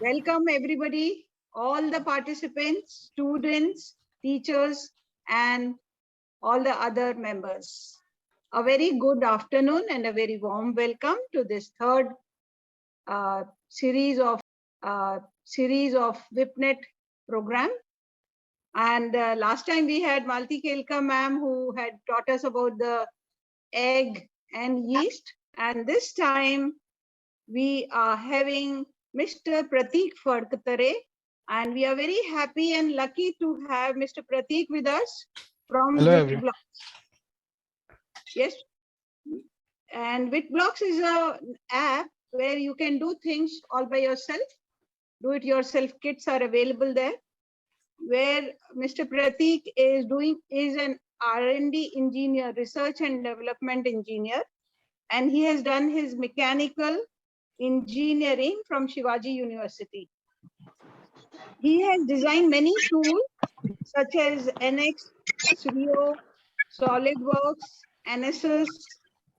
Welcome everybody, all the participants, students, teachers, and all the other members. A very good afternoon and a very warm welcome to this third series of WIPNet program. And last time we had Malti Kelka ma'am who had taught us about the egg and yeast. And this time we are having Mr. Pratik Fadkatare, and we are very happy and lucky to have Mr. Pratik with us from WITBlocks. Yes, and WITBlocks is an app where you can do things all by yourself. Do-it-yourself kits are available there. Where Mr. Pratik is an R&D engineer, research and development engineer, and he has done his mechanical engineering from Shivaji University. He has designed many tools such as NX, Creo, SolidWorks, NSS,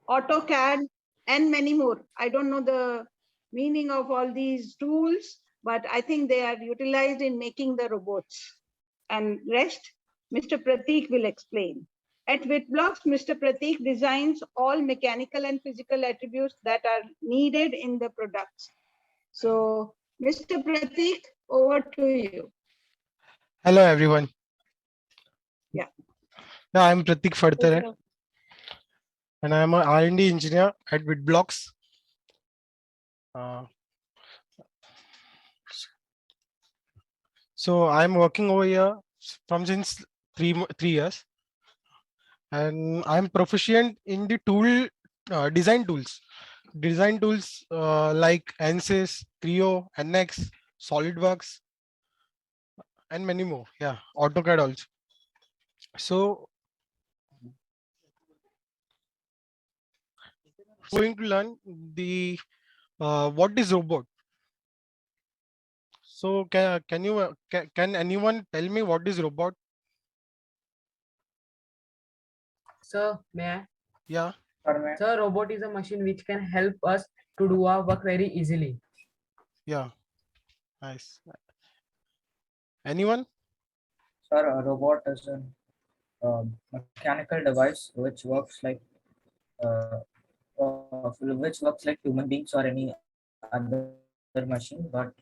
AutoCAD, and many more. I don't know the meaning of all these tools, but I think they are utilized in making the robots. And rest, Mr. Pratik will explain. At WITBlocks, Mr. Pratik designs all mechanical and physical attributes that are needed in the products. So, Mr. Pratik, over to you. Hello, everyone. Yeah. I'm Pratik Fadkatare, and I'm an R&D engineer at WITBlocks. So I'm working over here from since three years, and I'm proficient in the design tools like ANSYS, Creo, NX, SolidWorks, and many more. Yeah, AutoCAD also. So going to learn the what is robot. So can anyone tell me what is robot? Sir, may I? Yeah. Sir, robot is a machine which can help us to do our work very easily. Yeah. Nice. Anyone? Sir, a robot is a mechanical device which works like human beings or any other machine, but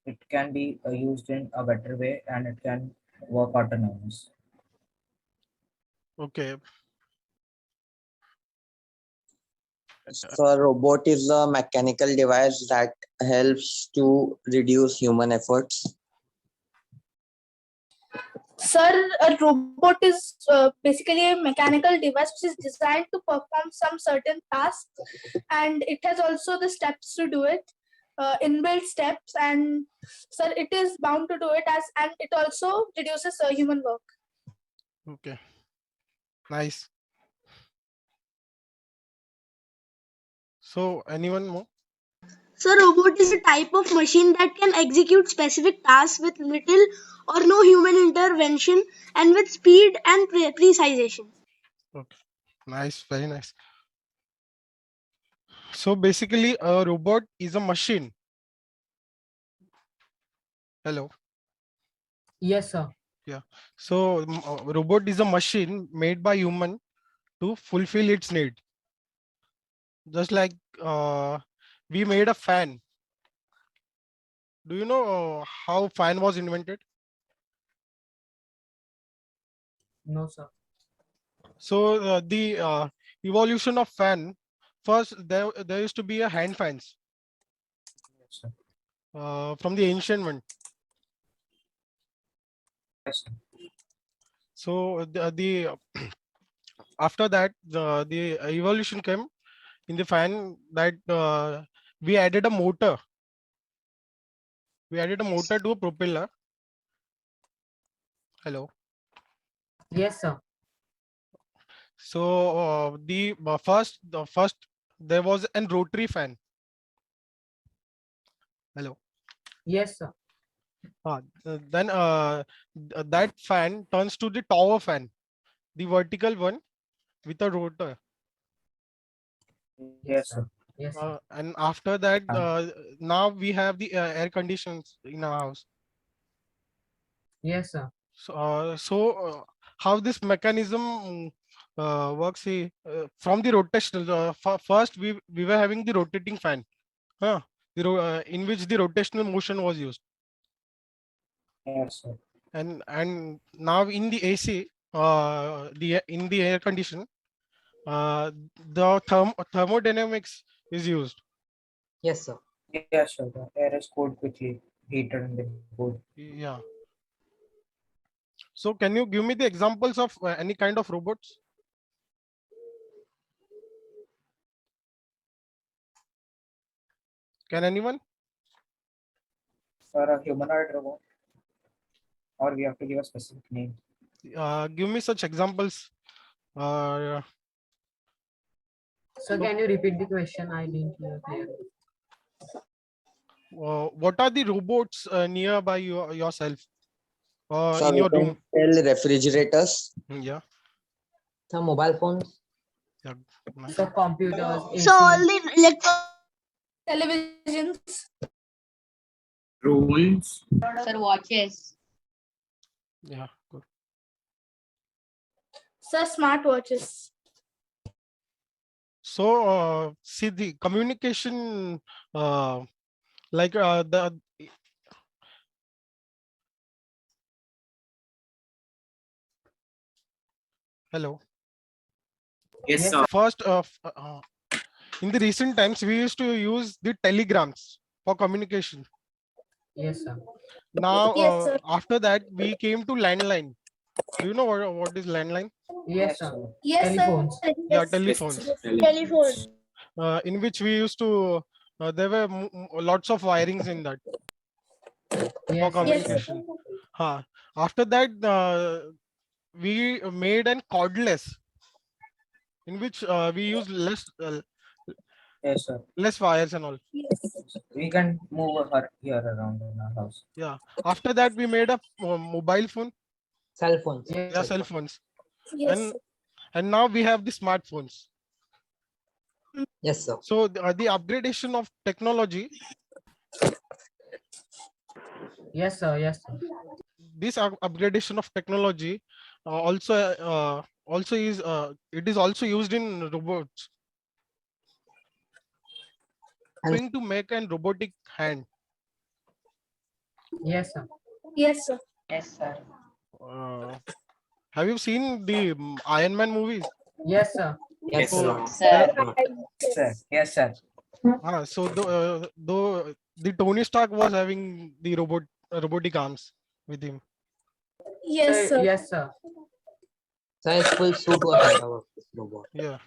it can be used in a better way and it can work autonomous. Okay. So a robot is a mechanical device that helps to reduce human efforts. Sir, a robot is basically a mechanical device which is designed to perform some certain tasks, and it has also the steps to do it, inbuilt steps, and sir, it is bound to do it and it also reduces human work. Okay. Nice. So anyone more? So robot is a type of machine that can execute specific tasks with little or no human intervention and with speed and precision. Okay. Nice. Very nice. So basically a robot is a machine. Hello. Yes, sir. Yeah. So robot is a machine made by human to fulfill its need. Just like we made a fan. Do you know how fan was invented? No, sir. So the evolution of fan, first there used to be a hand fans Yes, sir. from the ancient one. Yes, sir. So the after that the evolution came in the fan that we added a motor. We added a motor to a propeller. Hello. Yes, sir. So the first there was an rotary fan. Hello. Yes, sir. Then that fan turns to the tower fan, the vertical one with a rotor. Yes, sir. Yes, sir. And after that, Ah. now we have the air conditions in our house. Yes, sir. So how this mechanism works? From the rotational, first we were having the rotating fan, huh? In which the rotational motion was used, Yes, sir. and now in the AC, in the air condition, the thermodynamics is used. Yes, sir. Yes, sir. The air is cooled quickly, heated in the board. Yeah. So can you give me the examples of any kind of robots? Can anyone? Sir, a humanoid robot, or we have to give a specific name. Give me such examples. Uh, Sir, can you repeat the question? I didn't hear clearly. what are the robots nearby yourself So in we your can room? tell refrigerators, Yeah. the mobile phones, Yeah. Nice. So computers, So all AC. the electro Televisions. Drones. Sir, watches. Yeah. Good. Sir, smartwatches. So see the communication, like the hello. Yes, Yes, sir. First, in the recent times, we used to use the telegrams for communication. Yes, sir. Now, Yes, sir. after that, we came to landline. Do you know what is landline? Yes, sir. Yes, sir. Telephones. Yeah, Yes. telephones. telephone. In which we used to, there were lots of wirings in that for Yes, sir. communication. Huh. After that, we made an cordless, in which we use Yes, sir. less wires and all. Yes. We can move her here around in our house. Yeah. After that, we made a mobile phone. cell phones. Yes, Yeah, sir. cell phones. Yes. And and now we have the smartphones. Yes, sir. So the upgradation of technology, Yes, sir. Yes, sir. this upgradation of technology also is it is also used in robots. And- Going to make an robotic hand. Yes, sir. Yes, sir. Yes, sir. Have you seen the Iron Man movies? Yes, sir. Yes, So, sir. Sir. Sir. Yes, sir. so though the Tony Stark was having the robotic arms with him. Yes, sir. Yes, sir. So his full suit was made out of this robot. Yeah.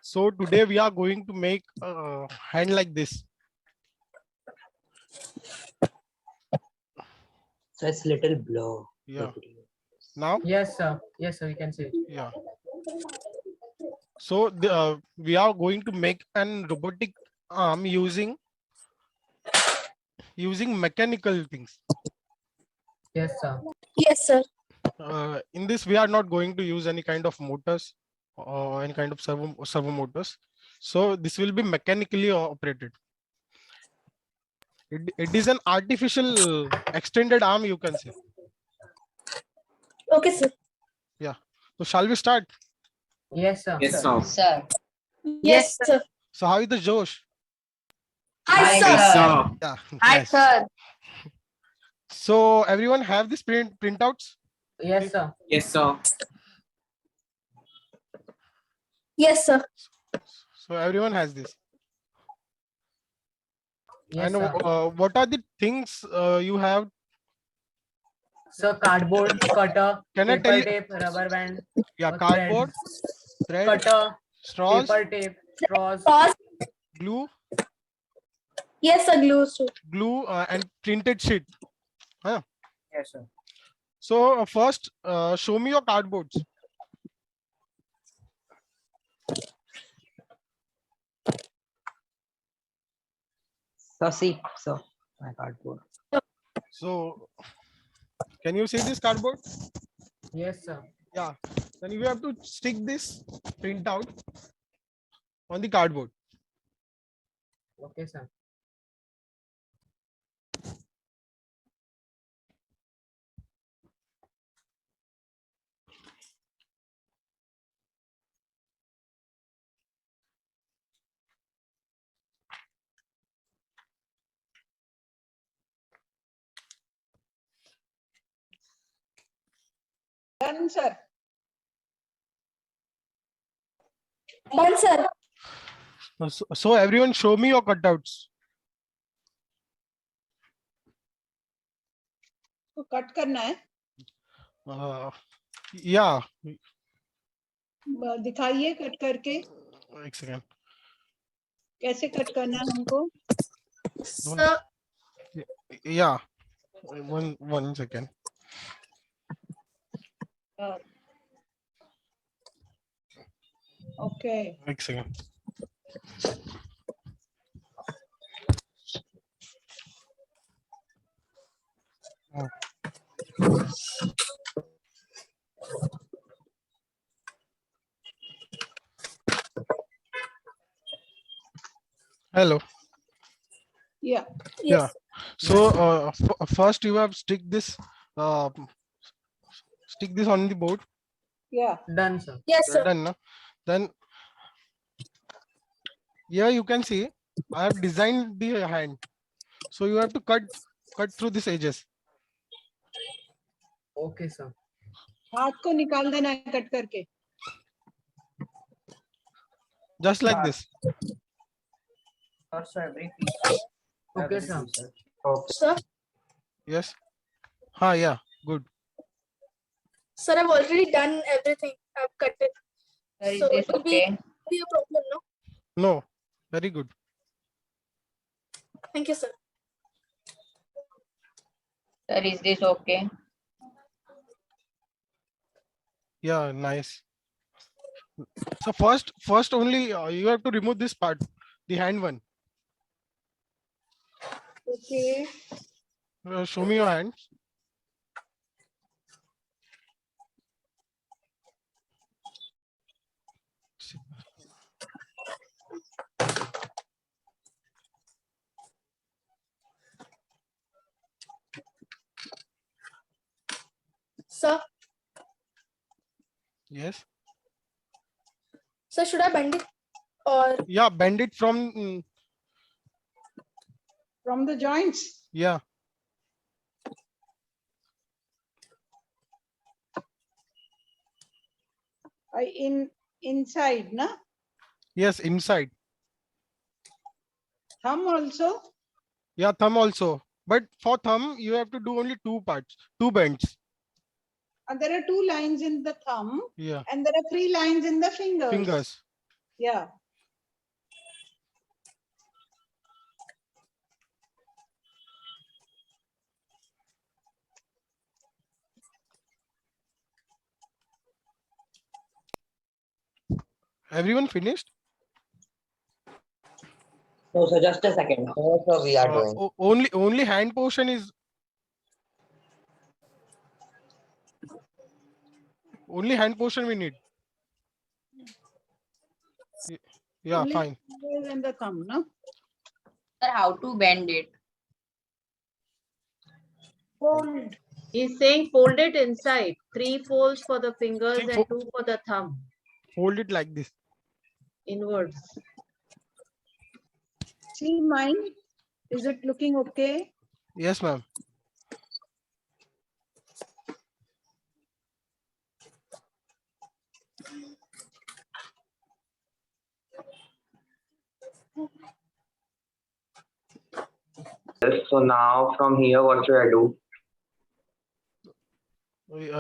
So today we are going to make a hand like this. So it's little blur. Yeah. Now, Yes, sir. Yes, sir. We can say it. yeah. So we are going to make an robotic arm using mechanical things. Yes, sir. Yes, sir. In this, we are not going to use any kind of motors or any kind of servo motors. So this will be mechanically operated. It is an artificial extended arm, you can say. Okay, sir. So shall we start? Yes, sir. Yes, sir. Sir. Yes, sir. So how is the Josh? Hi, Hi, sir. Yes, sir. Yeah. Hi, nice. sir. So everyone have this printouts? Yes, sir. Yes, sir. Yes, sir. So everyone has this. Yes, And sir. what are the things you have? Sir, cardboard, cutter, Can I tell paper you? tape, rubber band, Yeah, thread. cardboard, thread, Cutter, straws, paper tape, straws. Pause. glue, Yes, sir. Glue, sir. glue, and printed sheet. Yes, sir. So first, show me your cardboards. So see, so my cardboard. So can you see this cardboard? Yes, sir. Yeah. Then you have to stick this printout on the cardboard. Okay, sir. Done, sir. Done, sir. So everyone show me your cutouts. तो cut करना है, Yeah, दिखाइए cut करके एक second. कैसे cut करना है हमको. Sir, Yeah, one second. Okay. एक second. Hello. Yeah. yes. So first you have stick this on the board. Yeah. Done, sir. Yes, sir. Done, na? Then here you can see I have designed the hand. So you have to cut through these edges. Okay, sir. हाथ को निकाल देना है cut करके. Just like this. So every piece. Okay, every sir. piece, Sir, Yes. Yeah, good. sir, I've already done everything. I've cut it. Sir, is So this it will be okay? a problem, no? No, very good. Thank you, sir. Sir, is this okay? Yeah, nice. So first only you have to remove this part, the hand one. Okay. Show me your hands. Sir, Yes. sir, should I bend it or Yeah, bend it from From the joints. yeah. Inside, na? Yes, inside. Thumb also. Yeah, thumb also. But for thumb, you have to do only two parts, two bends. And there are 2 lines in the thumb Yeah, and there are 3 lines in the fingers. fingers. Yeah. Everyone finished? No, so just a second. So we are doing. Only hand portion is only hand portion we need. Yeah, Only fine. fingers and the thumb, no? Sir, how to bend it? Fold. He's saying fold it inside. 3 folds for the fingers Three and fo- 2 for the thumb. Hold it like this. Inwards. See mine? Is it looking okay? Yes, ma'am. So now from here, what should I do?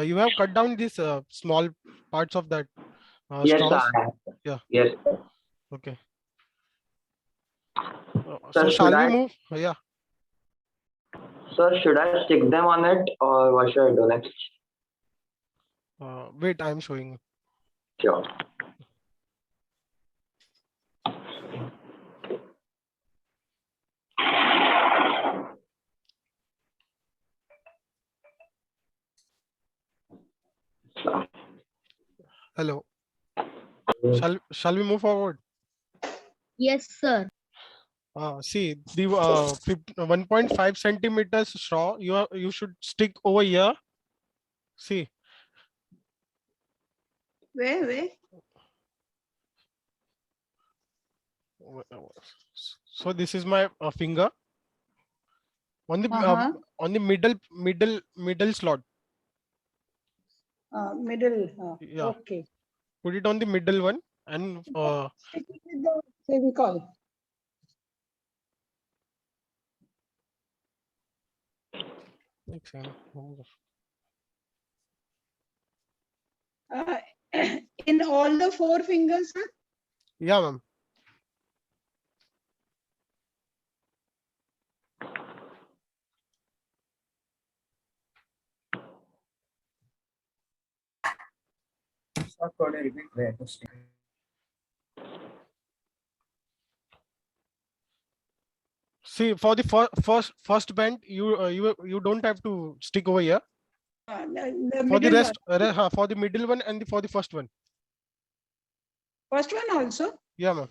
You have cut down these small parts of that Yes, straws. sir. Yeah. Yes. Okay. Sir, So shall should we I- move? Yeah. Sir, should I stick them on it or what should I do next? Wait, I'm showing. Sure. Hello. Shall we move forward? Yes, sir. See the 1.5 centimeters straw. You should stick over here. See. Where? So this is my finger on the on the middle slot. Middle. Yeah. Okay. Put it on the middle one and Stick it with the Fevicol. In all the 4 fingers, huh? Yeah, ma'am. Repeat where to stick. See, for the first bend, you don't have to stick over here. The For the middle rest, for the middle one and for the first one. First one also? Yeah, ma'am.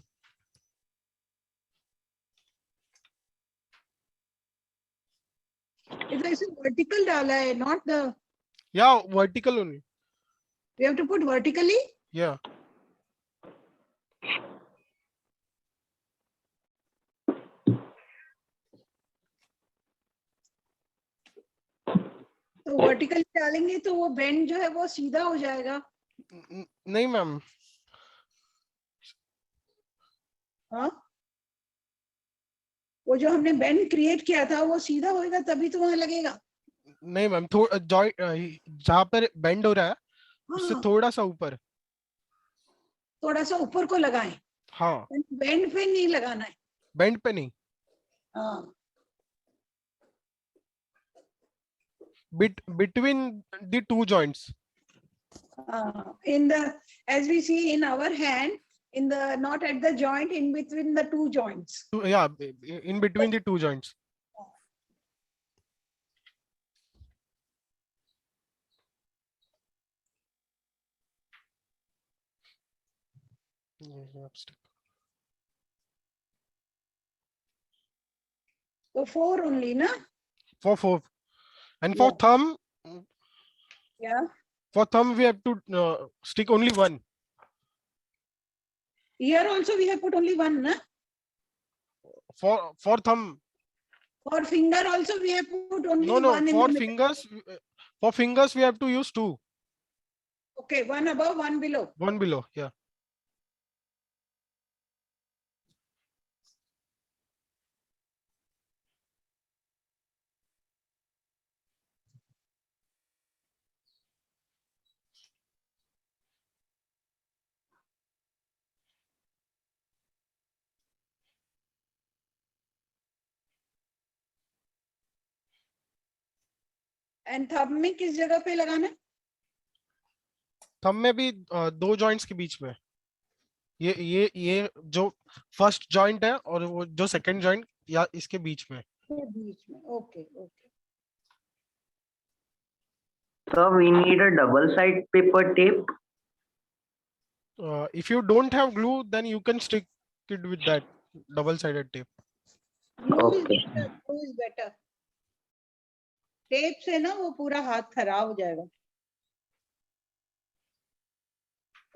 It's vertical डाला है, not the. Yeah, vertical only. We have to put vertically? Yeah. तो vertically डालेंगे तो वो bend जो है वो सीधा हो जाएगा. नहीं मैम. हाँ, वो जो हमने बेंड क्रिएट किया था वो सीधा होएगा तभी तो वहां लगेगा. नहीं मैम, थोड़ा जॉइंट जहाँ पर बेंड हो रहा है उससे थोड़ा सा ऊपर. थोड़ा सा ऊपर को लगाएं. हाँ. बेंड पे नहीं लगाना है. बेंड पे नहीं. हाँ. Between the two joints. In the, as we see in our hand, in the, not at the joint, in between the two joints. Yeah, in between the two joints. So 4 only, na? For 4. And for thumb. Yeah. For thumb we have to stick only 1. Here also we have put only 1, na? For thumb. For finger also we have put only No, 1 in for the middle. fingers. For fingers we have to use 2. Okay, 1 above, 1 below. 1 below, yeah. And thumb में किस जगह पे लगाना है? Thumb में भी 2 joints के बीच में. ये जो फर्स्ट जॉइंट है और वो जो सेकंड जॉइंट या इसके बीच में. बीच में. Okay, okay. So we need a double side paper tape. If you don't have glue, then you can stick it with that double-sided tape. Okay. Glue is better. Tape से ना वो पूरा हाथ खराब हो जाएगा.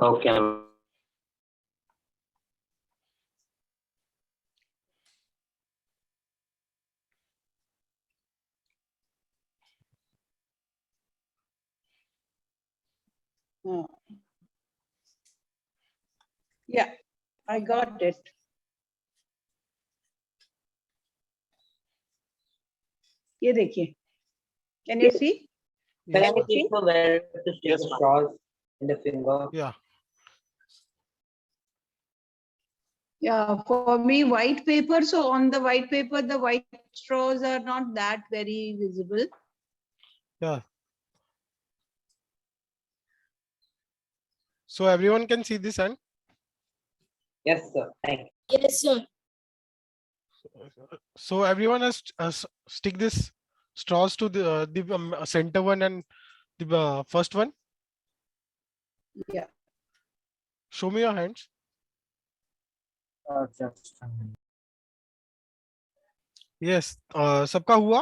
Okay. Yeah, I got it. ये देखिए. Can you see? Can I keep the where to stick the straws in the finger? Yeah. Yeah, for me, white paper. So on the white paper, the white straws are not that very visible. Yeah. So everyone can see this hand? Yes, sir. Thank you. Yes, sir. So everyone has stick this straws to the center one and the first one. Yeah. Show me your hands. Just Yes. सबका हुआ?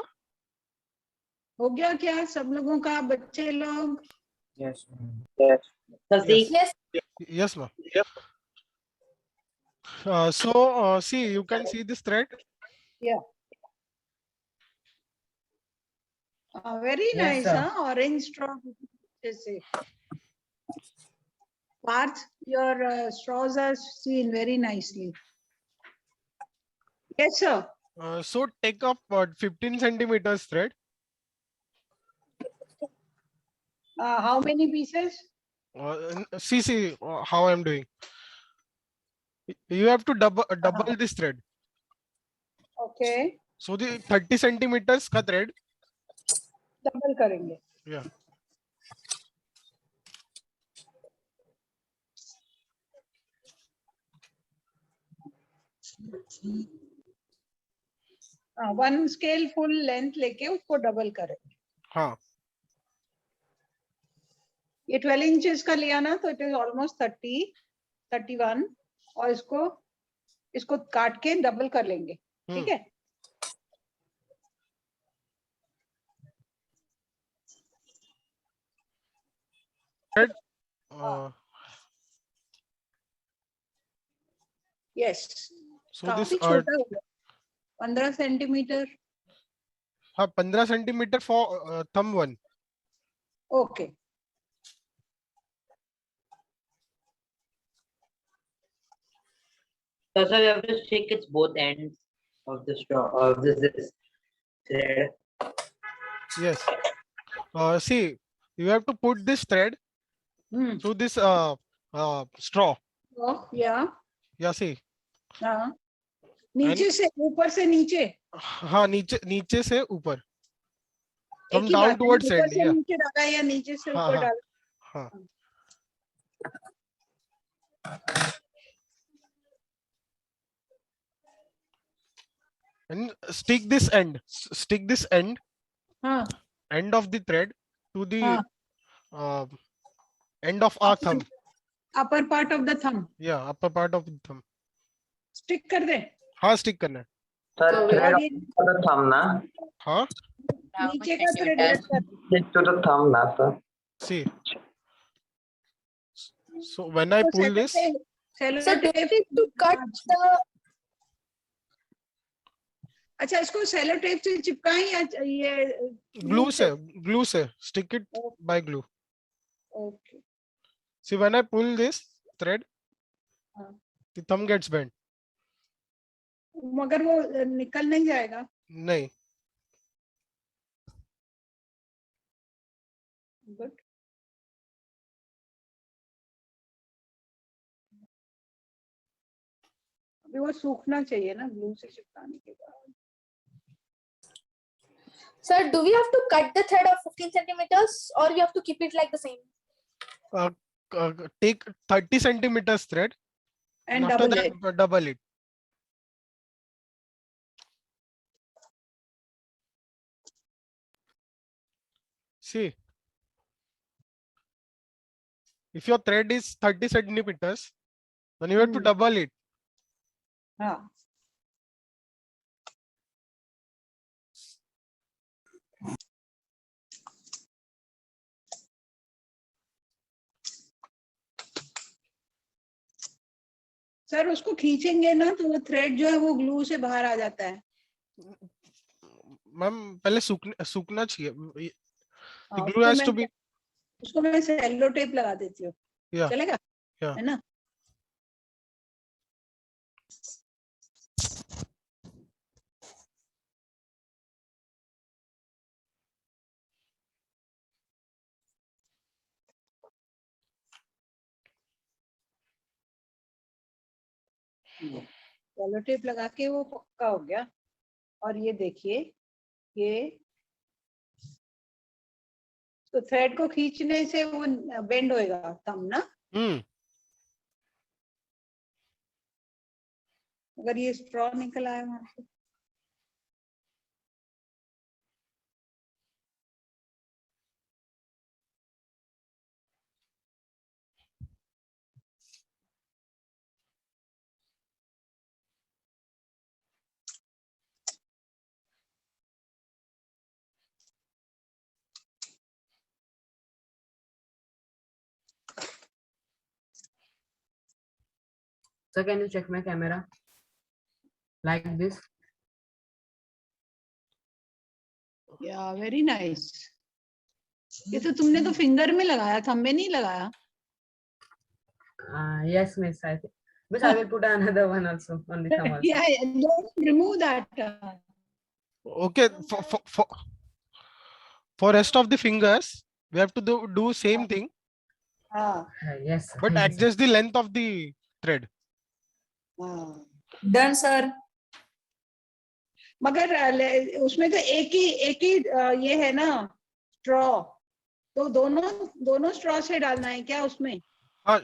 हो गया क्या सब लोगों का, बच्चे लोग? yes. Yes. Sasi. Yes. Yes, ma'am. See, you can see this thread. Yeah. Very Yes, nice, sir. huh? Orange straw. जैसे. Parth, your straws are seen very nicely. Yes, sir. So take up 15 centimeters thread. How many pieces? See how I'm doing. You have to double this thread. Okay. So the 30 centimeters का thread. Double करेंगे. Yeah. One scale full length लेके उसको double करेंगे. हाँ. ये 12 inches का लिया ना, तो it is almost 30, 31, और इसको काट के double कर लेंगे. ठीक है? Thread. Yes. So काफी this छोटा हो गया. 15 सेंटीमीटर. हाँ 15 centimeter for thumb one. Okay. So sir, we have to stick its both ends of the straw of this thread. Yes. See, you have to put this thread through this straw. Oh, yeah. Yeah, see. हाँ. नीचे से ऊपर से नीचे. हाँ नीचे से ऊपर. एक From ही down बात है, towards ऊपर end. से Yeah. नीचे डाला या नीचे से हाँ, ऊपर हाँ. डाला. हाँ. And stick this end. Stick this end. हाँ. End of the thread to the हाँ. end of our thumb. Upper part of the thumb. Yeah, upper part of the thumb. Stick कर दे. हाँ stick करना है. Sir, thread और ये on the thumb, na? हाँ. नीचे का thread add कर. Stick to the thumb, na, sir. See. So when I pull this. So do we need to cut the? अच्छा, इसको सेलो टेप से चिपकाएं या ये glue से stick it by glue. Okay. See, when I pull this thread, the thumb gets bent. मगर वो निकल नहीं जाएगा. नहीं. Good. अभी वो सूखना चाहिए ना ग्लू से चिपकाने के बाद. Sir, do we have to cut the thread of 15 centimeters or we have to keep it like the same? Take 30 centimeters thread And after double that it. double it. See, if your thread is 30 centimeters, then you have to double it. हाँ. Sir उसको खींचेंगे ना तो वो thread जो है वो glue से बाहर आ जाता है. मैम पहले सूखना चाहिए. The glue उसको has मैं to be. उसको मैं सेलो टेप लगा देती हूँ. Yeah. चलेगा? Yeah. है ना? सेलो टेप लगा के वो पक्का हो गया. और ये देखिए, ये तो थ्रेड को खींचने से वो बेंड होएगा थंब ना. अगर ये स्ट्रॉ निकल आया वहां से. Sir, can you check my camera? Like this. Yeah, very nice. ये तो तुमने तो फिंगर में लगाया, थंब में नहीं लगाया. Yes, miss. I think. Miss, I will put another one also on the thumb also. Yeah, don't remove that. Okay, for rest of the fingers, we have to do same thing, हाँ, Yes. but Thank you, sir. adjust the length of the thread. हाँ. Done, sir. मगर उसमें तो एक ही ये है ना straw, तो दोनों स्ट्रॉ से डालना है क्या उसमें? हाँ,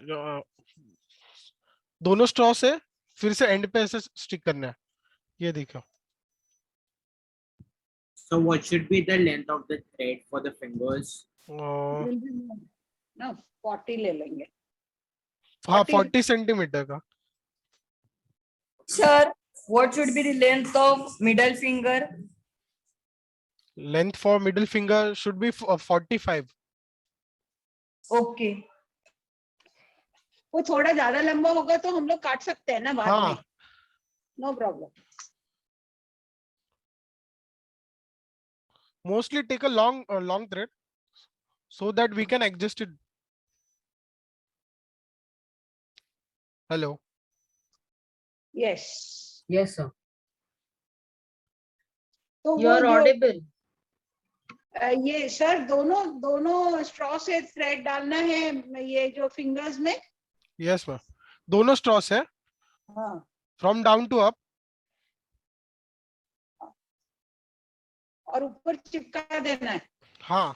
दोनों स्ट्रॉ से फिर से एंड पे ऐसे स्टिक करना है. ये देखो. So what should be the length of the thread for the fingers? ना 40 ले लेंगे. हाँ, 40 सेंटीमीटर का. Sir, what should be the length of middle finger? Length for middle finger should be 45. Okay. वो थोड़ा ज्यादा लंबा होगा तो हम लोग काट सकते हैं ना बाद हाँ. में. No problem. Mostly take a long thread so that we can adjust it. Hello. Yes. Yes, sir. तो You are audible. ये सर दोनों स्ट्रॉ से थ्रेड डालना है ये जो फिंगर्स में. Yes, ma'am. दोनों straws है. हाँ. From down to up. और ऊपर चिपका देना है. हाँ.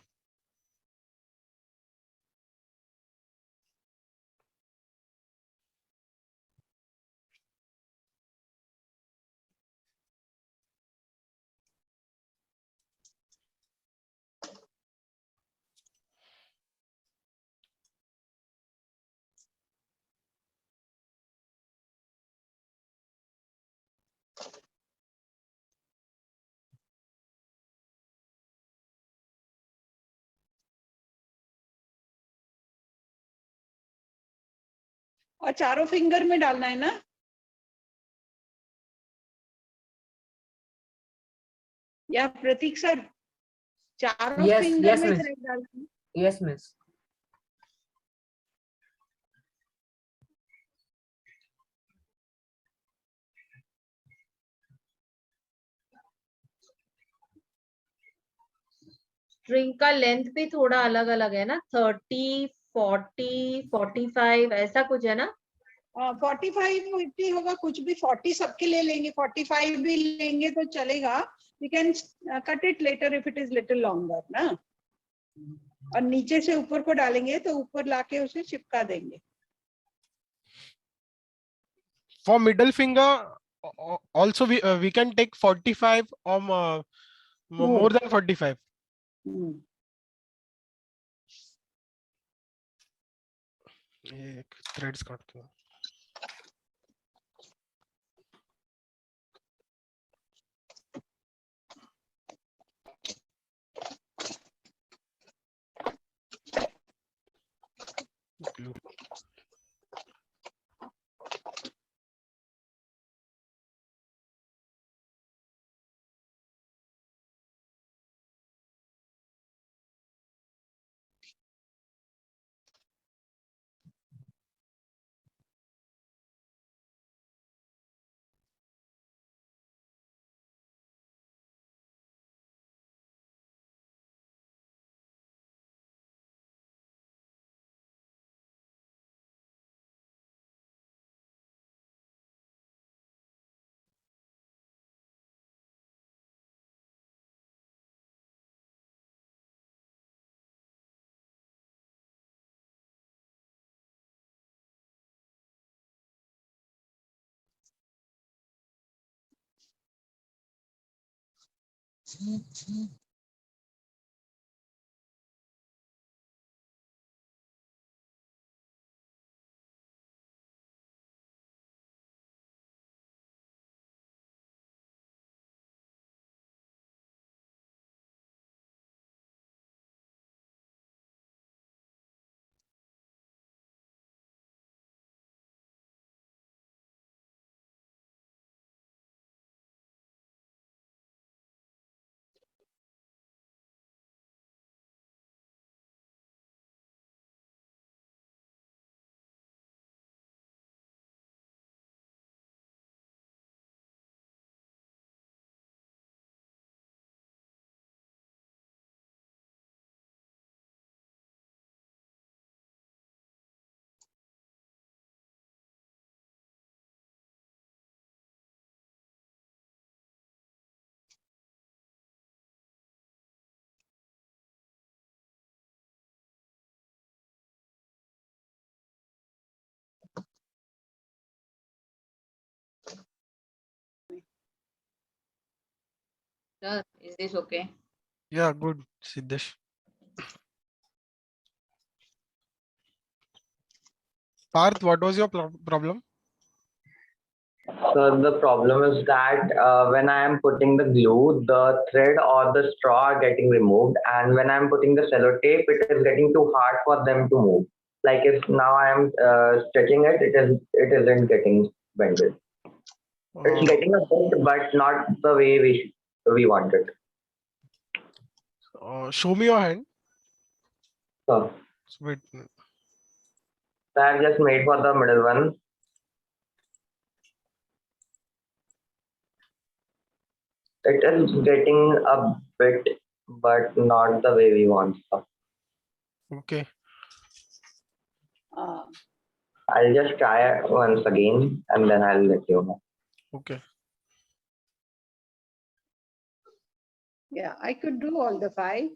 और चारों फिंगर में डालना है ना? या प्रतीक सर चारों Yes, फिंगर yes, में miss. थ्रेड डालना है? Yes, miss. स्ट्रिंग का लेंथ भी थोड़ा अलग अलग है ना, 30, 40, 45 ऐसा कुछ है ना? 45 50 होगा, कुछ भी 40 सबके ले लेंगे, 45 भी लेंगे तो चलेगा. We can cut it later if it is little longer ना. और नीचे से ऊपर को डालेंगे तो ऊपर लाके उसे चिपका देंगे. For middle finger, also we can take 45 or more than 45. एक threads काटते हैं. Glue. Sir, is this okay? Yeah, good, Siddesh. Parth, what was your problem? So the problem is that when I am putting the glue, the thread or the straw are getting removed, and when I am putting the sellotape, it is getting too hard for them to move. Like if now I am stretching it, it isn't getting bended. It's getting a bit, but not the way we want it. Show me your hand. So, Wait. I have just made for the middle one. It is getting a bit, but not the way we want. So Okay. I'll just try it once again, and then I'll let you know. Okay. Yeah, I could do all the 5.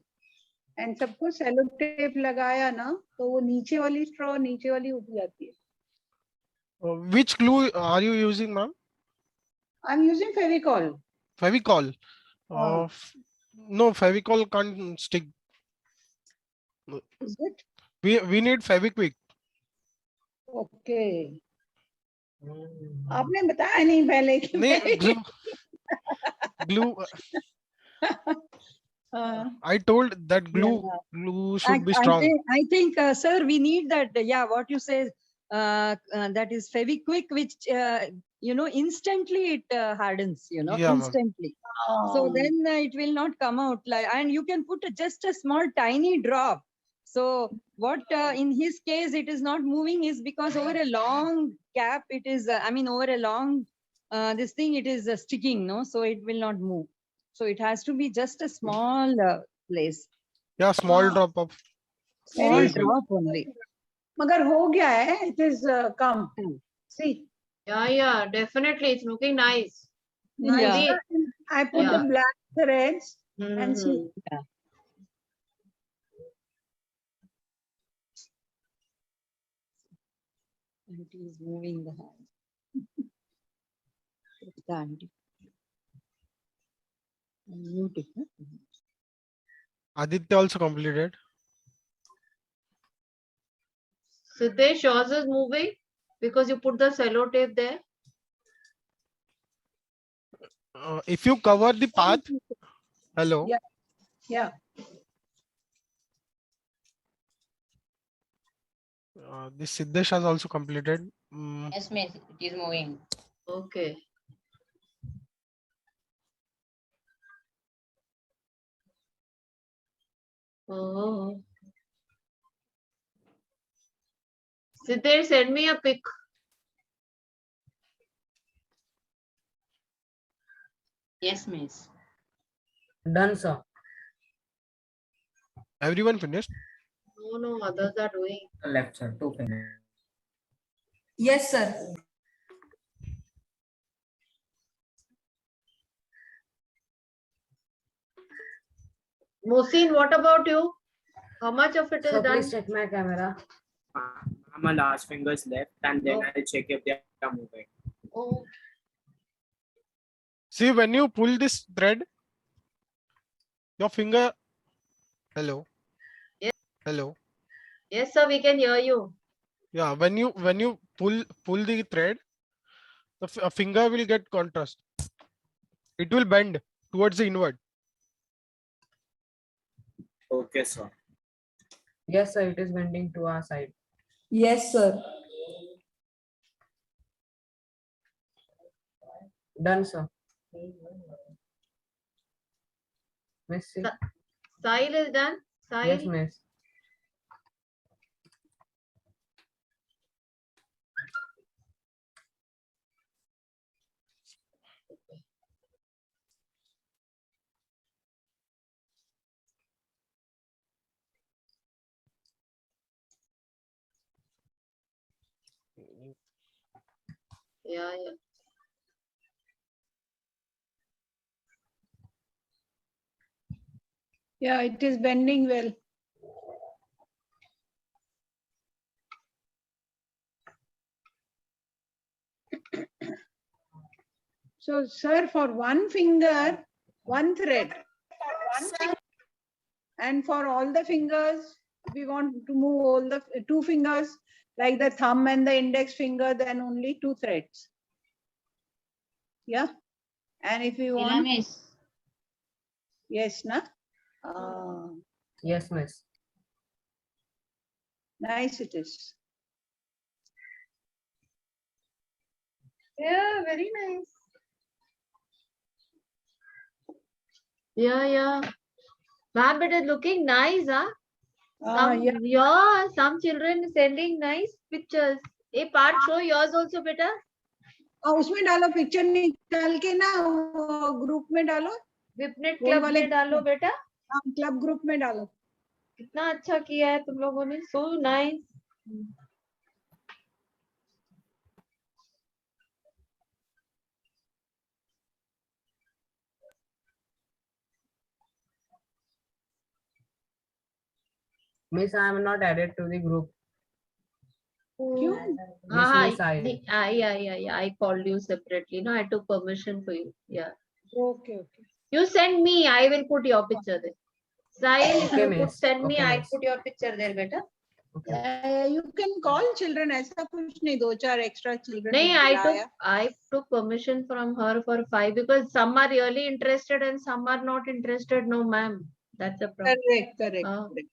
And सबको cello tape लगाया ना तो वो नीचे वाली straw नीचे वाली उठ जाती है. Which glue are you using, ma'am? I'm using Fevicol. Fevicol. No, Fevicol can't stick. Is it? We need Fevikwik. Okay. आपने बताया नहीं पहले कि नहीं, glue. I told that glue should be strong. I think, sir, we need that. Yeah, what you say, that is Fevikwik, which instantly it hardens. Yeah, ma'am. Instantly. So then it will not come out like, and you can put just a small tiny drop. So what in his case it is not moving is because over a long gap it is. Over a long this thing it is sticking. No, so it will not move. So it has to be just a small place. Yeah, small drop of. Small Fevikwik. drop only. मगर हो गया है. It is come. See. Yeah, definitely. It's looking nice. Nice. See? I put the black threads and see. Yeah. And it is moving the hand. The hand. Mute it, huh? Aditya also completed. Siddesh, yours is moving because you put the cello tape there. If you cover the path. Hello. Yeah. Yeah. This Siddesh has also completed. Yes, miss. It is moving. Okay. Oh. Siddesh, send me a pic. Yes, miss. Done, sir. Everyone finished? No, others are doing. Left, sir. 2 fingers. Yes, sir. Mohsin, what about you? How much of it is So done? please check my camera. My last fingers left, and then I'll check if they are moving. Oh. See, when you pull this thread, your finger. Hello. Yes. Hello. Yes, sir, we can hear you. Yeah, when you pull the thread, the finger will get contrast. It will bend towards the inward. Okay, sir. Yes, sir, it is bending to our side. Yes, sir. Done, sir. Miss, see? Sahil is done. Sahil. Yes, miss. Yeah. Yeah, it is bending well. So, sir, for one finger, One thread. And for all the fingers, we want to move all the two fingers, like the thumb and the index finger, then only 2 threads. Yeah. And if you want, Miss. yes, na? Yes, miss. Nice it is. Yeah, very nice. Yeah. Ma'am, but it's looking nice, huh? Some children sending nice pictures. A part show yours also, beta. उसमें डालो picture निकाल के ना group में डालो. Vipnet वो club वाले में डालो बेटा. हाँ क्लब ग्रुप में डालो. कितना अच्छा किया है तुम लोगों ने. So nice. Miss, I am not added to the group. क्यों? Miss, I called you separately. No, I took permission for you. Yeah. Okay. You send me. I will put your picture there. Sahil, Okay, you miss. send me. Okay, I miss. put your picture there, beta. You can call children. ऐसा कुछ नहीं. 2-4 extra children. No, बुलाया. I took permission from her for 5 because some are really interested and some are not interested. No, ma'am. That's a problem. Correct.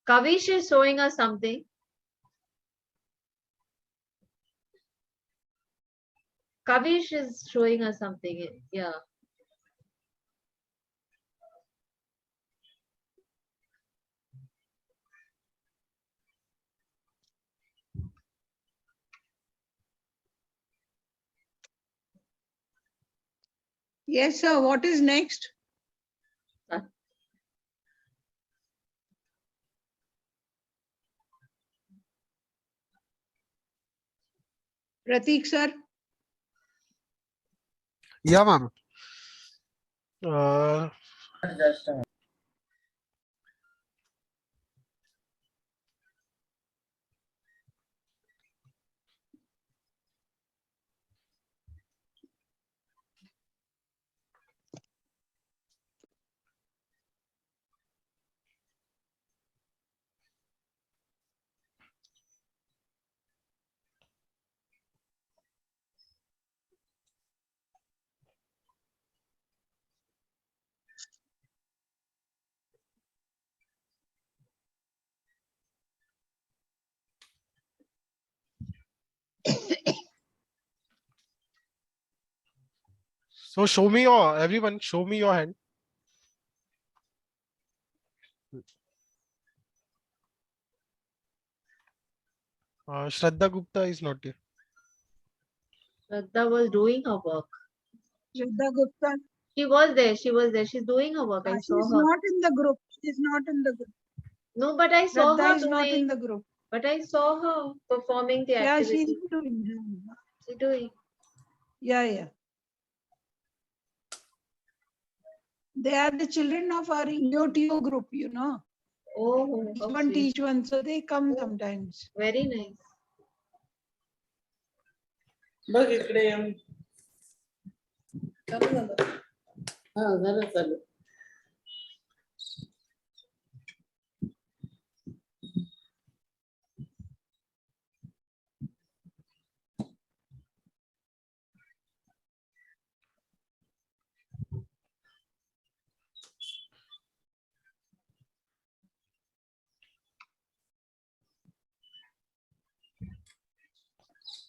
Kavish is showing us something. Kavish is showing us something. Yeah. Yes, sir. What is next? Prateek, sir. Yeah, ma'am. Just a minute. So everyone show me your hand. Shraddha Gupta is not here. Shraddha was doing her work. Shraddha Gupta. She was there. She's doing her work. I saw She's her. not in the group. No, but I saw Shraddha her is not in doing. the group. But I saw her performing the Yeah, activity. she's doing. She's doing. Yeah. They are the children of our EOTO group, you know. Oh, Teach one, so they come sometimes. Very nice. बघ इकडे येऊन. झालं.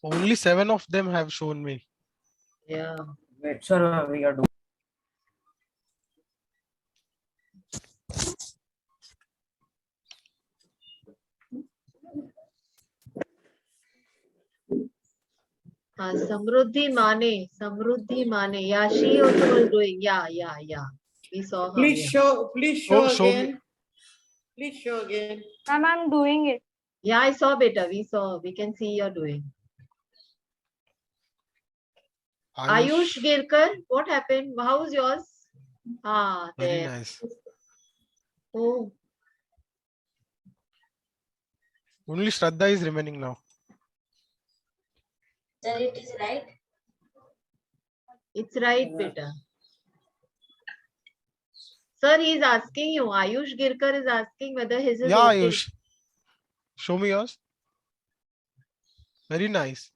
Only 7 of them have shown me. Yeah. Wait, sir, we are doing. Samruddhi Mane. Yeah, she also was doing. Yeah. We saw her. Please show show me. again. Please show again. Ma'am, I'm doing it. Yeah, I saw beta. We can see you're doing. Ayush Girkar, what happened? How's yours? Very There. nice. Oh, Only Shraddha is remaining now. Sir, it is right. It's right, beta. Sir, he is asking you. Ayush Girkar is asking whether his is Yeah, okay. Ayush. Show me yours. Very nice.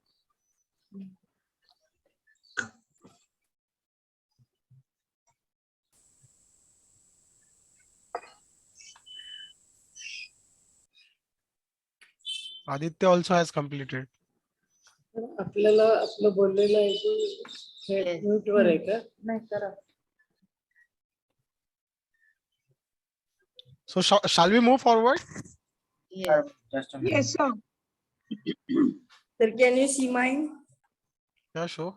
Aditya also has completed. आपल्याला आपलं बोललेलं ऐकून mute वर आहे का? नाही करा. So shall we move forward? Yes. Just a minute. Yes, sir. Sir, can you see mine? Yeah, sure.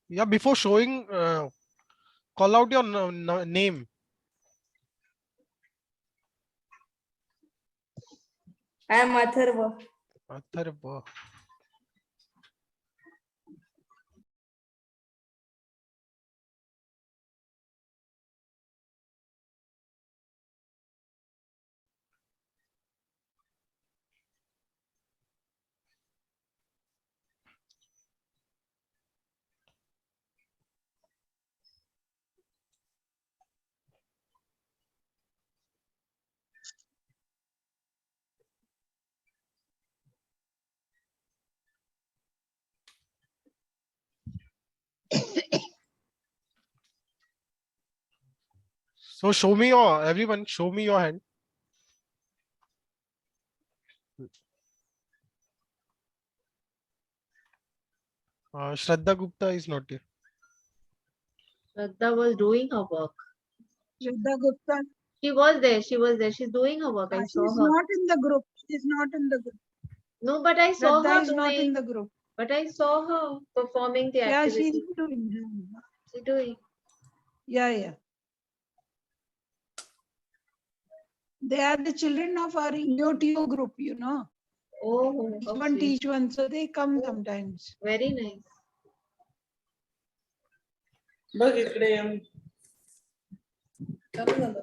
Yeah, before showing, call out your name. I am Atharva. Atharva. So show me your, everyone, show me your hand. Shraddha Gupta is not here. Shraddha was doing her work. Shraddha Gupta. She was there. She was there. She's doing her work. I She's saw her. not in the group. She's not in the group. No, but I saw Shraddha her is not in doing. the group. But I saw her performing the Yeah, activity. she's doing. She's doing. Yeah. They are the children of our EOTO group, you know. Oh, Teach one, okay. teach one. So they come sometimes. Very nice. बघ इकडे चालू झालं.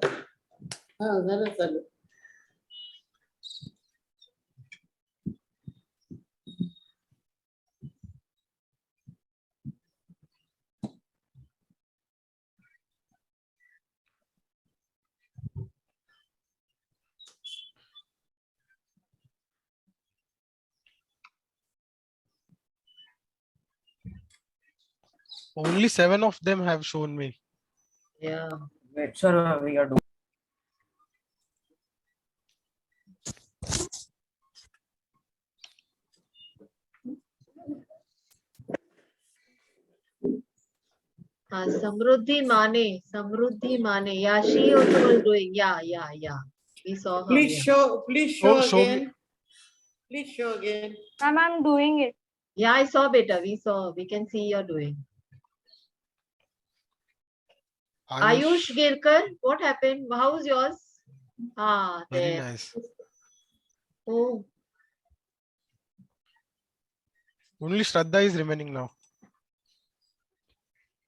हा झालं चालू. Only 7 of them have shown me. Yeah. Wait, sir, we are doing. Samruddhi Mane. Yeah, she also was doing. Yeah. We saw her. Please show show me. again. Please show again. Ma'am, I'm doing it. Yeah, I saw beta. We saw. We can see you're doing. Ayush Girkar, what happened? How's yours? Very There. nice. Oh, Only Shraddha is remaining now.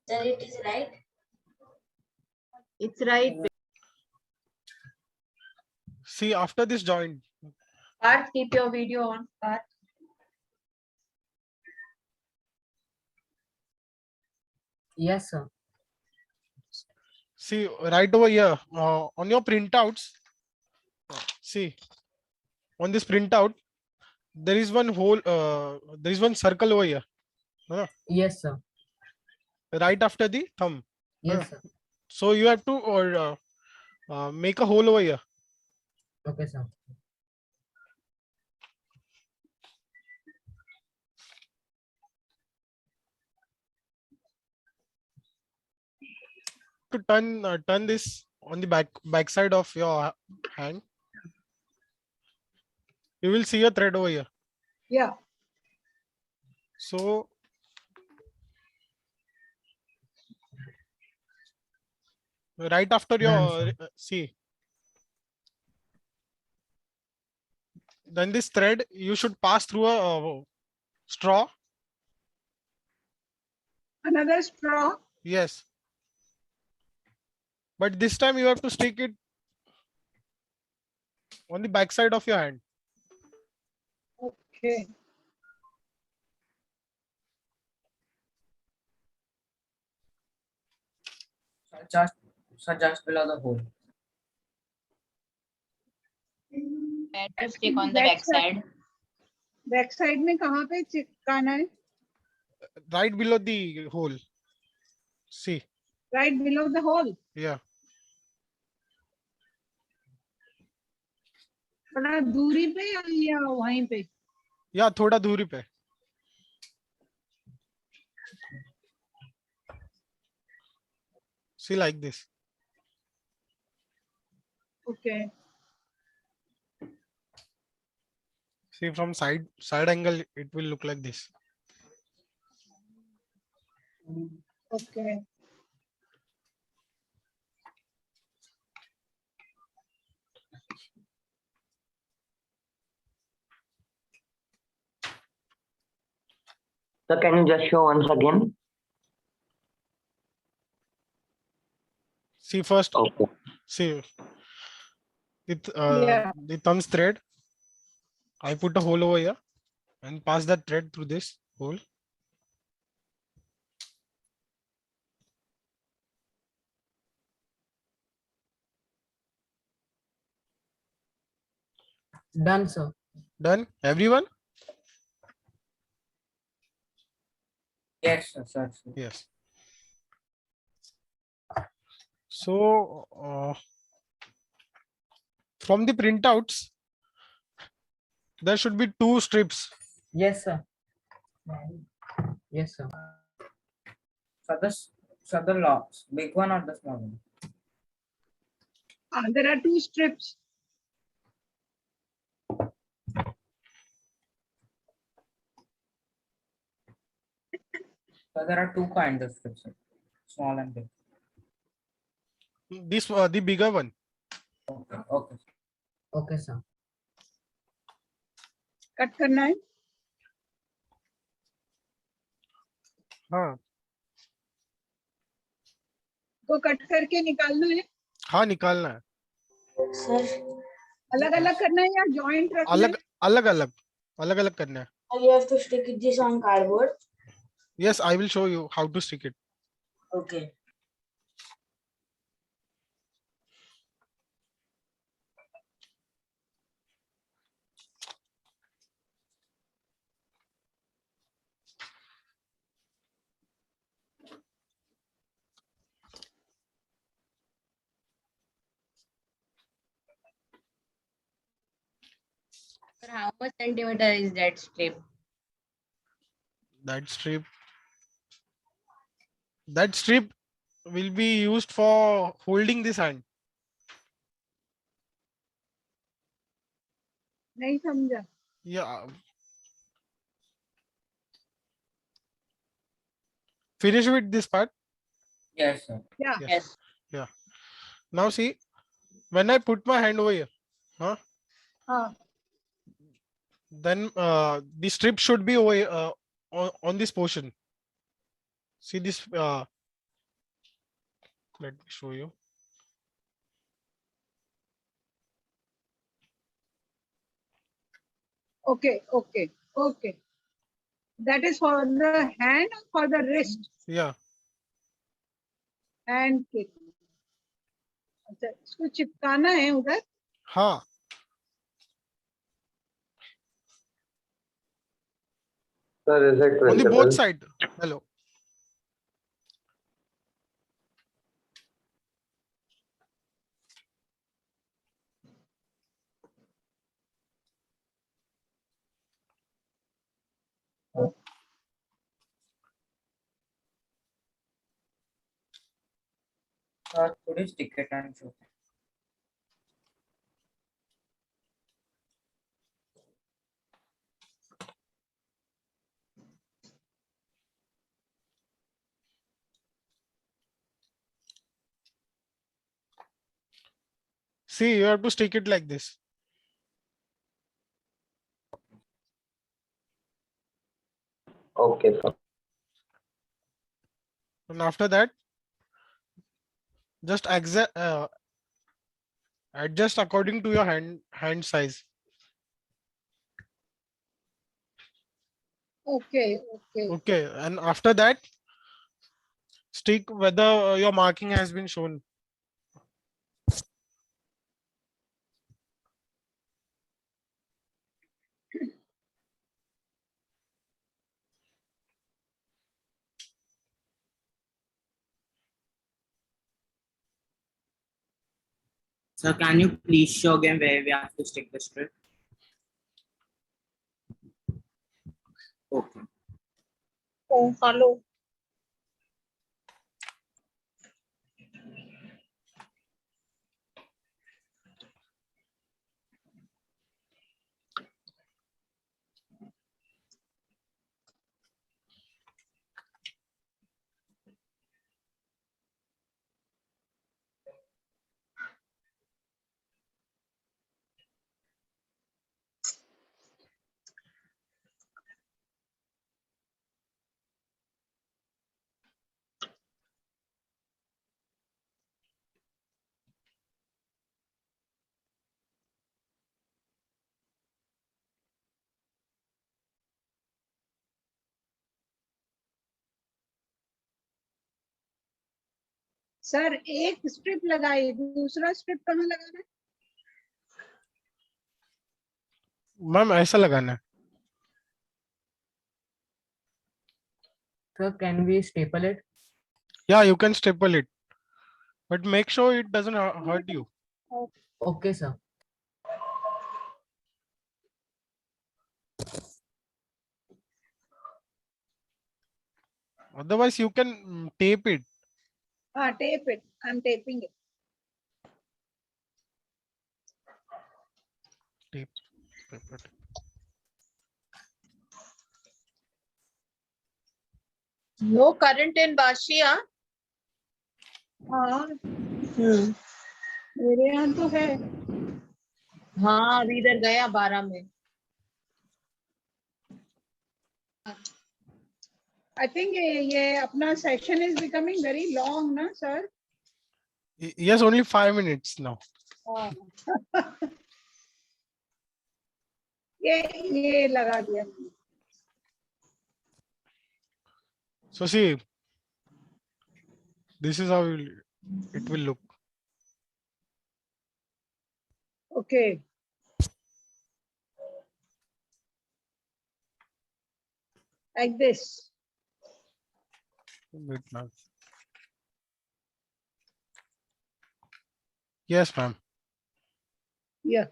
Sir, it is right. it's right. See, after this joint, Parth, keep your video on. Parth. Yes, sir. see right over here on your printouts. See, on this printout, there is one hole. There is one circle over here. Yes, sir. Right after the thumb. Yes, sir. So you have to make a hole over here. Okay, sir. To turn this on the back side of your hand. You will see a thread over here. Yeah. So right after your see, then this thread you should pass through a straw. Another straw. Yes. But this time you have to stick it on the back side of your hand. Okay. just below the hole. Where to stick on the back side? Back side में कहाँ पे चिपकाना है? Right below the hole. See. Right below the hole. Yeah. थोड़ा दूरी पे या वहीं पे? Yeah, थोड़ा दूरी पे. See, like this. Okay. See, from side angle, it will look like this. Okay. So can you just show once again? See first. Okay. See, with Yeah. the thumbs thread, I put a hole over here and pass that thread through this hole. Done, sir. Done, everyone? Yes, sir. Yes. So from the printouts, there should be 2 strips. Yes, sir. Yes, sir. So the locks, big one or the small one? There are 2 strips. So there are 2 kinds of strips, small and big. This the bigger one. Okay. Okay. Okay, sir. Cut करना है? हाँ. को cut करके निकालना है? हाँ, निकालना है. Sir, अलग अलग करना है या जॉइंट रखना है? अलग अलग करना है. you have to stick this on cardboard. Yes, I will show you how to stick it. Okay. Sir, how much centimeter is that strip? That strip will be used for holding this hand. नहीं समझा. Yeah. Finish with this part. Yes, sir. Yeah. Yes. Yeah. Now see, when I put my hand over here, then the strip should be over here, on this portion. See this. Let me show you. Okay. That is for the hand or for the wrist? Yeah. Hand के. अच्छा, इसको चिपकाना है उधर? हाँ. Sir, is it On the both visible? side. Hello. Could you stick it and show? See, you have to stick it like this. Okay, sir. And after that, just adjust according to your hand size. Okay. Okay, and after that, stick whether your marking has been shown. So can you please show again where we have to stick the strip? Okay. Oh, hello. Sir एक strip लगाई, दूसरा strip कहाँ लगाना है? Ma'am ऐसा लगाना है. So can we staple it? Yeah, you can staple it, but make sure it doesn't hurt you. Okay, sir. Otherwise, you can tape it. Tape it. I'm taping it. Tape it. No current in Bashia. हाँ मेरे यहाँ तो है. हाँ अभी इधर गया 12 में. I think ये अपना session is becoming very long, ना sir? Yes, only 5 minutes now. ये लगा दिया. So see, this is how it will look. Okay. Like this. Wait, ma'am. Yes, ma'am. Yeah.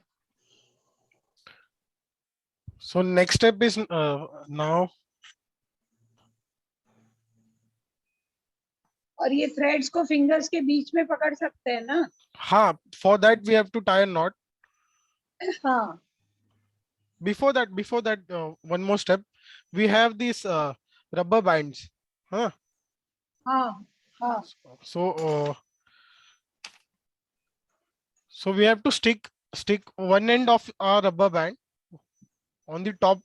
So next step is now. और ये threads को fingers के बीच में पकड़ सकते हैं ना? हाँ, for that we have to tie a knot. हाँ. Before that, one more step. We have these rubber bands. Huh? हाँ. So we have to stick one end of our rubber band on the top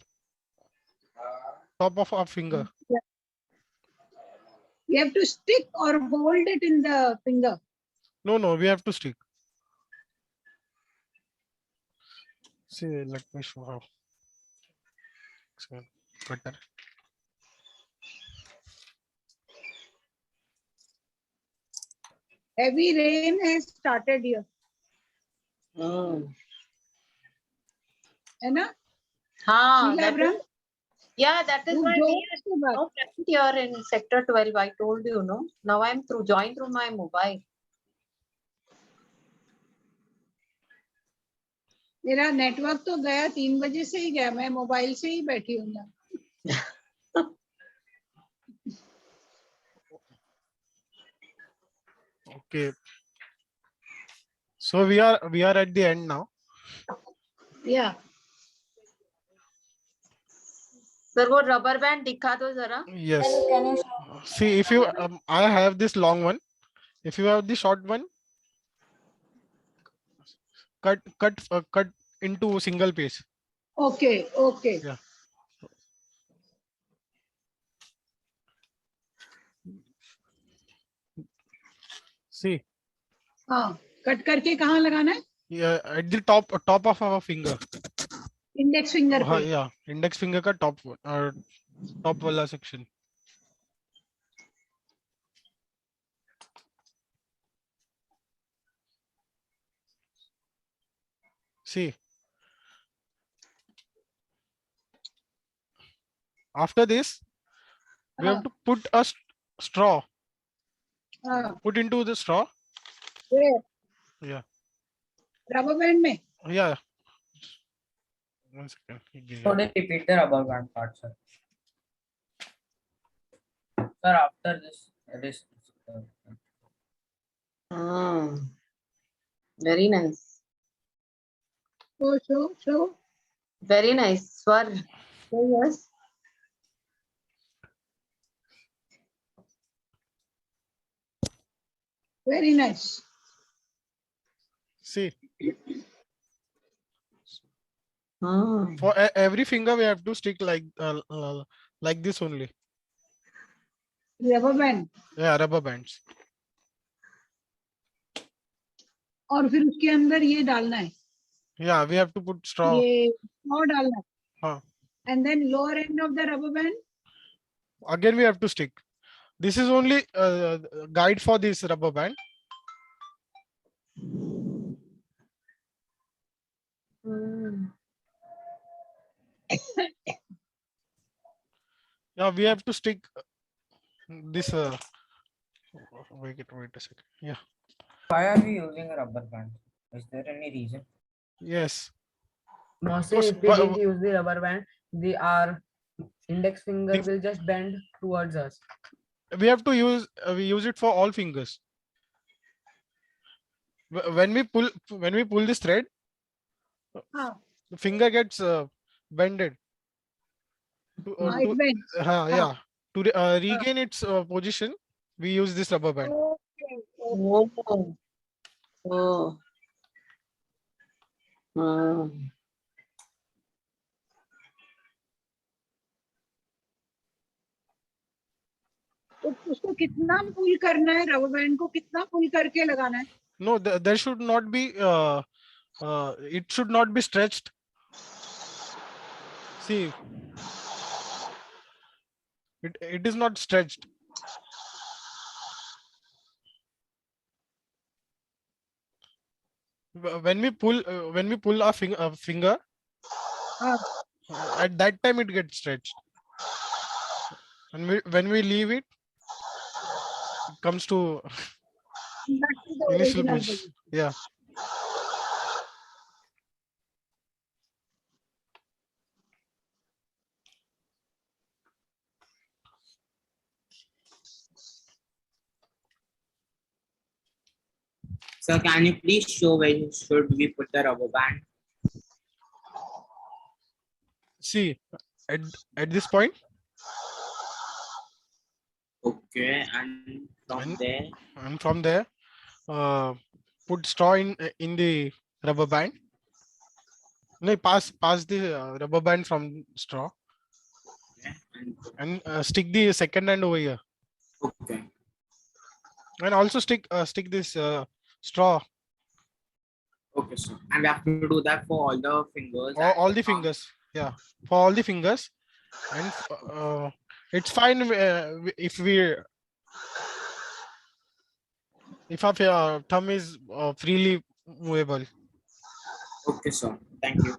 of our finger. Yeah. You have to stick or hold it in the finger. No, we have to stick. See, let me show how. So, better. Heavy rain has started here. है ना? हाँ, that is, yeah, that is why we used to no current here in sector 12. I told you, no. Now I'm joined through my mobile. मेरा network तो गया 3 बजे से ही गया, मैं मोबाइल से ही बैठी हूँ ना. Okay. So we are at the end now. Yeah. Sir वो रबर बैंड दिखा दो जरा. Yes. See, if you I have this long one. If you have the short one, cut into single piece. Okay. Yeah. See. हाँ, cut करके कहाँ लगाना है? Yeah, at the top of our finger. Index finger पे. Yeah, index finger का top वाला section. See. After this, we have to put a straw. Put into the straw. Where? Yeah. Rubber band mein? Yeah. 1 second. So they repeat the rubber band part, sir. Sir, after this. Very nice. Show. Very nice. Swar. Yes. Very nice. See. Hmm. For every finger, we have to stick like this only. Rubber band. Yeah, rubber bands. और फिर उसके अंदर ये डालना है. Yeah, we have to put straw. ये straw डालना है. Huh. And then lower end of the rubber band. Again, we have to stick. This is only guide for this rubber band. Yeah, we have to stick this. Wait a second. Yeah. Why are we using a rubber band? Is there any reason? Yes. Mostly, if we didn't use the rubber band, our index finger will just bend towards us. We have to use we use it for all fingers. When we pull this thread, the finger gets bended. It bends. Yeah. To regain its position, we use this rubber band. Oh. Oh. तो उसको कितना पुल करना है, rubber band को कितना पुल करके लगाना है? No, there should not be it should not be stretched. See, it is not stretched. When we pull our finger, at that time it gets stretched. And when we leave it, it comes to Back to the initial original position. position. Yeah. So can you please show where should we put the rubber band? See, at this point. Okay, and from there, put straw in the rubber band. No, pass the rubber band from straw. Okay, and stick the second hand over here. Okay. And also stick this straw. Okay, sir. And we have to do that for all the fingers. All the fingers. Yeah, for all the fingers. And it's fine if our thumb is freely movable. Okay, sir. Thank you.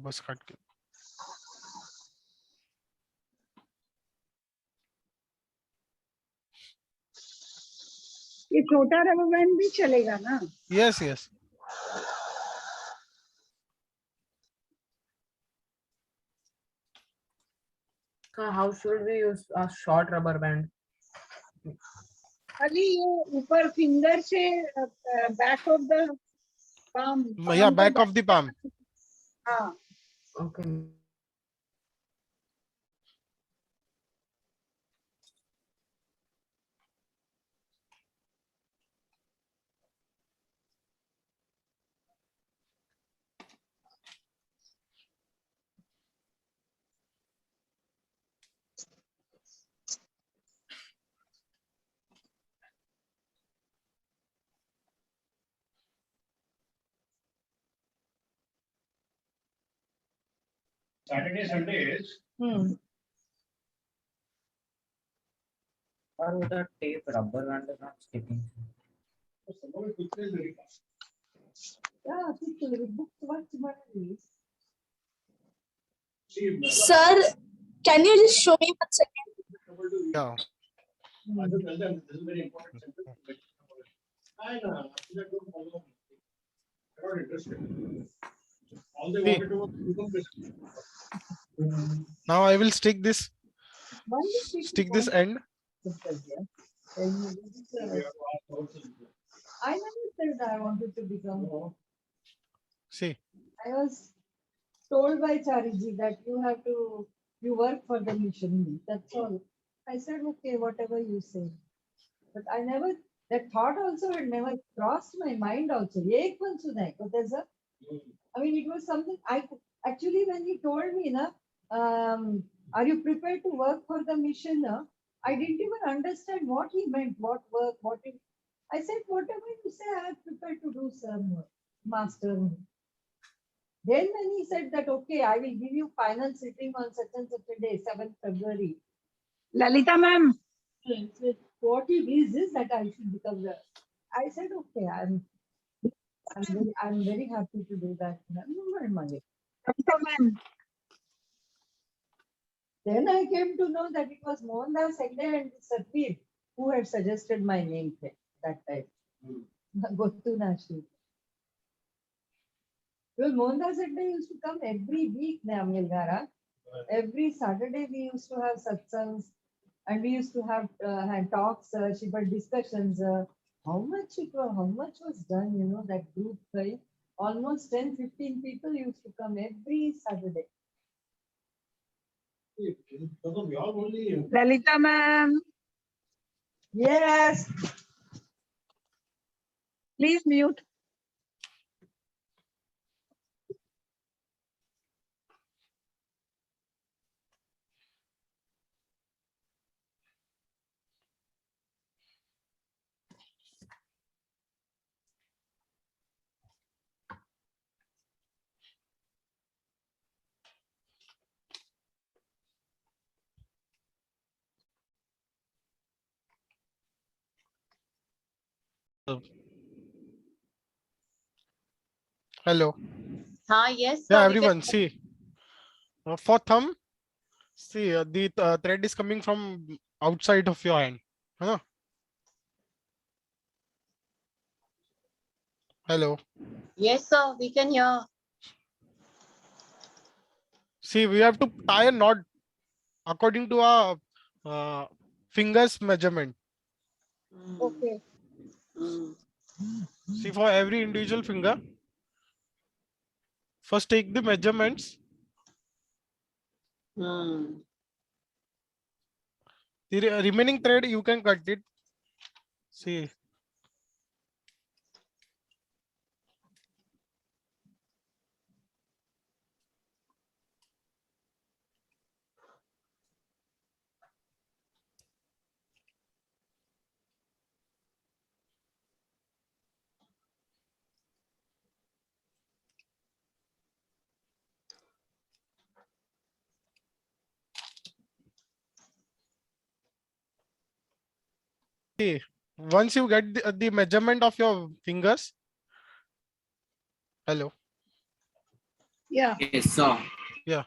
बस काट के ये छोटा rubber band भी चलेगा ना? Yes, yes. So how should we use a short rubber band? खाली ये ऊपर फिंगर से back of the palm. Yeah, back of the palm. हाँ. Okay. Saturday, Sundays. Or with a tape, rubber band is not sticking. Sir, can you just show me 1 second? Yeah. See, now I will stick this end. I never said I wanted to become. See, I was told by Chariji that you work for the mission. That's all. I said, okay, whatever you say. But I never, that thought also had never crossed my mind also. Ek पण सुद्धा नाही. But there's a, I mean, it was something actually, when he told me, are you prepared to work for the mission? I didn't even understand what he meant, what work, I said, whatever you say, I am prepared to do, sir, master. Then when he said that, okay, I will give you final sitting on such and such a day, 7th February. Lalita ma'am. What is this that I should become the? I said, okay, I'm very happy to do that. Lalita ma'am. Then I came to know that it was Mohandas Hegde and Satveer who had suggested my name that time. Gottu Nashi. Well, Mohandas Hegde used to come every week, Namilgara. Every Saturday we used to have satsangs and we used to have talks, Shibad discussions. How much was done, that group, right? Almost 10-15 people used to come every Saturday. Lalita ma'am. Yes. Please mute. hello. Yes. Yeah, sir, we everyone, can- see. For thumb, see, the thread is coming from outside of your hand. Huh? Hello. Yes, sir, we can hear. See, we have to tie a knot according to our fingers measurement. Okay. See, for every individual finger, first take the measurements. The remaining thread, you can cut it. See. See, once you get the measurement of your fingers. Hello. Yeah. Yes, sir. Yeah.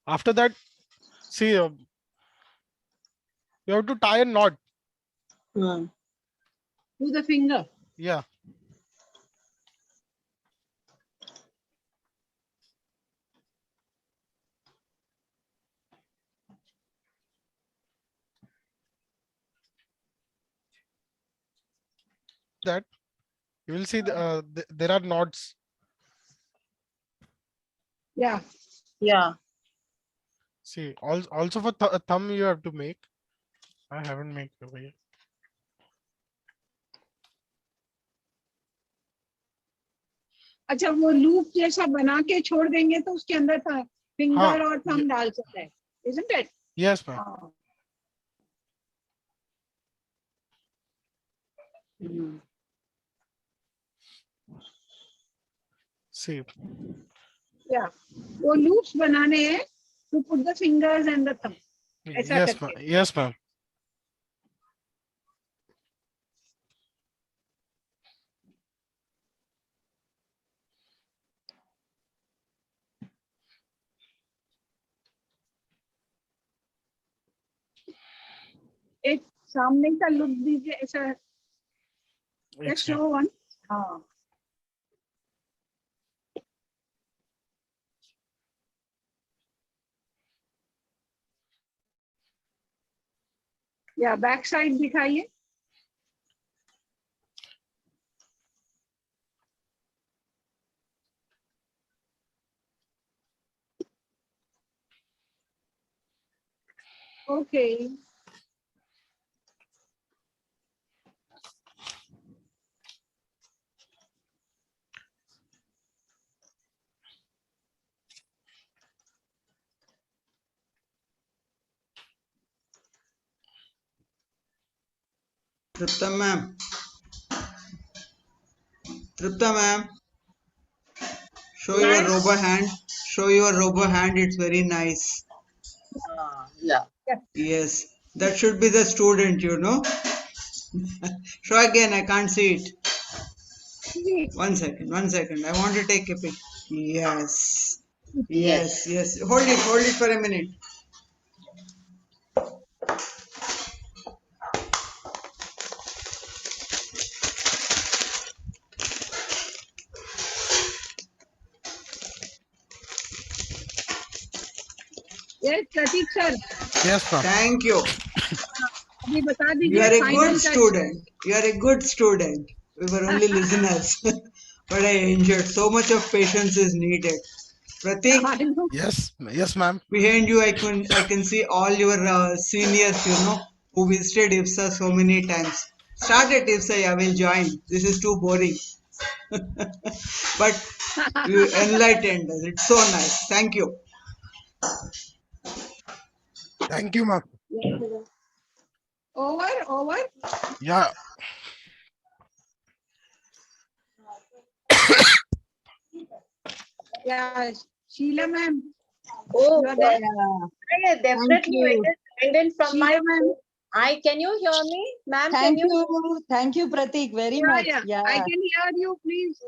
After that, see, you have to tie a knot. To the finger. Yeah. That you will see there are knots. Yeah. Yeah. See, also for thumb you have to make. I haven't made over here. अच्छा वो loop जैसा बना के छोड़ देंगे तो उसके अंदर था फिंगर और थंब डाल सकते हैं, isn't it? Yes, ma'am. See. Yeah. वो loops बनाने हैं to put the fingers and the thumb. Yes, ma'am. Yes, ma'am. एक सामने का लुक दीजिए ऐसा एक शो वन हाँ या बैक साइड दिखाइए okay Tripta ma'am. Tripta ma'am. Show your Yes. robot hand. Show your robot hand. It's very nice. Yeah. Yes. That should be the student, you know. Show again. I can't see it. 1 second. 1 second. I want to take a pic. Yes. Yes. Yes. Hold it. Hold it for a minute. Yes Prateek sir Yes, ma'am. Thank you. अभी बता You दीजिए are a final good touch. student. You are a good student. We were only listeners. But I enjoyed. So much of patience is needed. Pratik, Yes, yes, ma'am. behind you, I can see all your seniors, you know, who visited IFSA so many times. Start at IFSA, I will join. This is too boring. But you enlightened us. It's so nice. Thank you. Thank you, ma'am. Over. Yeah. Yeah, Sheila ma'am. Oh, You are there? yeah, definitely. you. I just signed in from Sheila my ma'am. Can you hear me, ma'am? Thank you, Pratik, very much. I can hear you. Please.